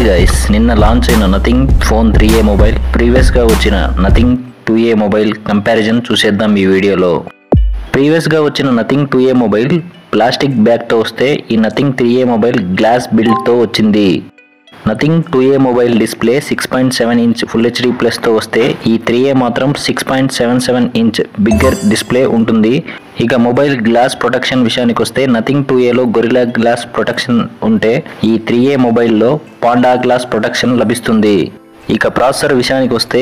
Hi guys, నిన్న launch అయిన nothing phone 3A mobile ప్రీవియస్గా వచ్చిన నథింగ్ 2A మొబైల్ కంపారిజన్ చూసేద్దాం ఈ వీడియోలో. ప్రీవియస్గా వచ్చిన నథింగ్ 2A మొబైల్ ప్లాస్టిక్ బ్యాగ్తో వస్తే ఈ నథింగ్ 3A మొబైల్ గ్లాస్ బిల్డ్తో వచ్చింది. Nothing 2A mobile display 6.7 inch full HD ప్లస్తో వస్తే ఈ 3A మాత్రం 6.77 ఇంచ్ బిగ్గర్ డిస్ప్లే ఉంటుంది. ఇక మొబైల్ గ్లాస్ ప్రొటెక్షన్ విషయానికి వస్తే నథింగ్ 2Aలో గొరిల్లా గ్లాస్ ప్రొటెక్షన్ ఉంటే ఈ 3A మొబైల్లో పాండా గ్లాస్ ప్రొటెక్షన్ లభిస్తుంది. ఇక ప్రాసెసర్ విషయానికి వస్తే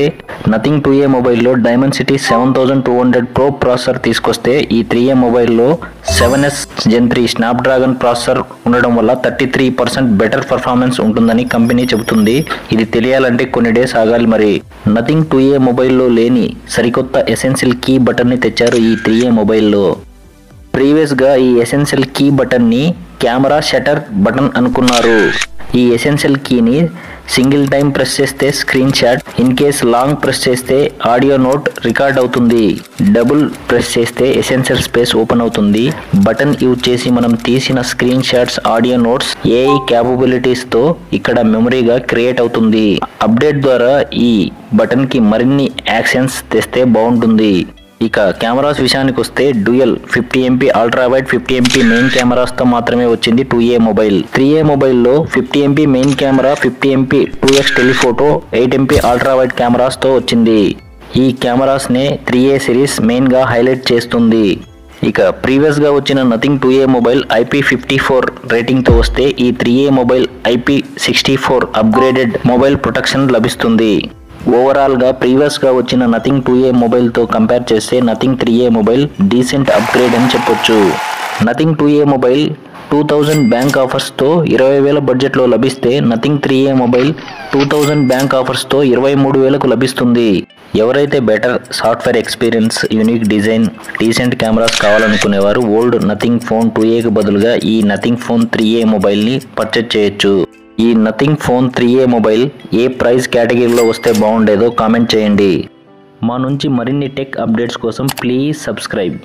నథింగ్ 2A మొబైల్లో డైమెన్సిటీ 7200 ప్రో ప్రాసెసర్ తీసుకొస్తే ఈ 3A మొబైల్లో 7S Gen 3 స్నాప్డ్రాగన్ ప్రాసెసర్ ఉండడం వల్ల 33% బెటర్ పర్ఫార్మెన్స్ ఉంటుందని కంపెనీ చెబుతుంది. ఇది తెలియాలంటే కొన్ని డేస్ ఆగాలి. మరి నథింగ్ 2A మొబైల్లో లేని సరికొత్త ఎసెన్షియల్ కీ బటన్ని తెచ్చారు ఈ 3A మొబైల్లో. ప్రీవియస్గా ఈ ఎసెన్షియల్ కీ బటన్ని కెమెరా షటర్ బటన్ అనుకున్నారు. ఈ ఎసెన్షియల్ కీని సింగిల్ టైం ప్రెస్ చేస్తే screen shot, in case long press చేస్తే ఆడియో నోట్ రికార్డ్ అవుతుంది. డబుల్ ప్రెస్ చేస్తే ఎసెన్షియల్ స్పేస్ ఓపెన్ అవుతుంది. బటన్ యూజ్ చేసి మనం తీసిన screen shots, audio notes AI క్యాపబిలిటీస్తో ఇక్కడ మెమరీగా క్రియేట్ అవుతుంది. అప్డేట్ ద్వారా ఈ బటన్కి మరిన్ని యాక్షన్స్ తెస్తే బాగుంటుంది. ఇక కెమెరాస్ విషయానికి వస్తే dual 50MP ultra wide 50MP main కెమెరాస్తో మాత్రమే వచ్చింది 2A మొబైల్. 3A మొబైల్లో 50MP main camera, 50MP 2x telephoto, 8MP ultra wide కెమెరాస్తో వచ్చింది. ఈ కెమెరాస్నే 3A సిరీస్ మెయిన్గా హైలైట్ చేస్తుంది. ఇక ప్రీవియస్గా వచ్చిన నథింగ్ 2A మొబైల్ IP54 రేటింగ్తో వస్తే ఈ 3A mobile IP64 upgraded mobile protection లభిస్తుంది. ఓవరాల్గా ప్రీవియస్గా వచ్చిన నథింగ్ 2A మొబైల్తో కంపేర్ చేస్తే nothing 3A mobile decent upgrade అని చెప్పొచ్చు. నథింగ్ 2A మొబైల్ 2000 బ్యాంక్ ఆఫర్స్తో 20,000 బడ్జెట్లో లభిస్తే నథింగ్ 3A మొబైల్ 2000 బ్యాంక్ ఆఫర్స్తో 23,000కు లభిస్తుంది. ఎవరైతే better software experience, unique design, decent cameras కావాలనుకునేవారు ఓల్డ్ నథింగ్ ఫోన్ 2Aకి బదులుగా ఈ నథింగ్ ఫోన్ 3A మొబైల్ని పర్చేజ్ చేయొచ్చు. ఈ నథింగ్ ఫోన్ 3A మొబైల్ ఏ ప్రైస్ కేటగిరీలో వస్తే బాగుండేదో కామెంట్ చేయండి. మా నుంచి మరిన్ని టెక్ అప్డేట్స్ కోసం ప్లీజ్ సబ్స్క్రైబ్.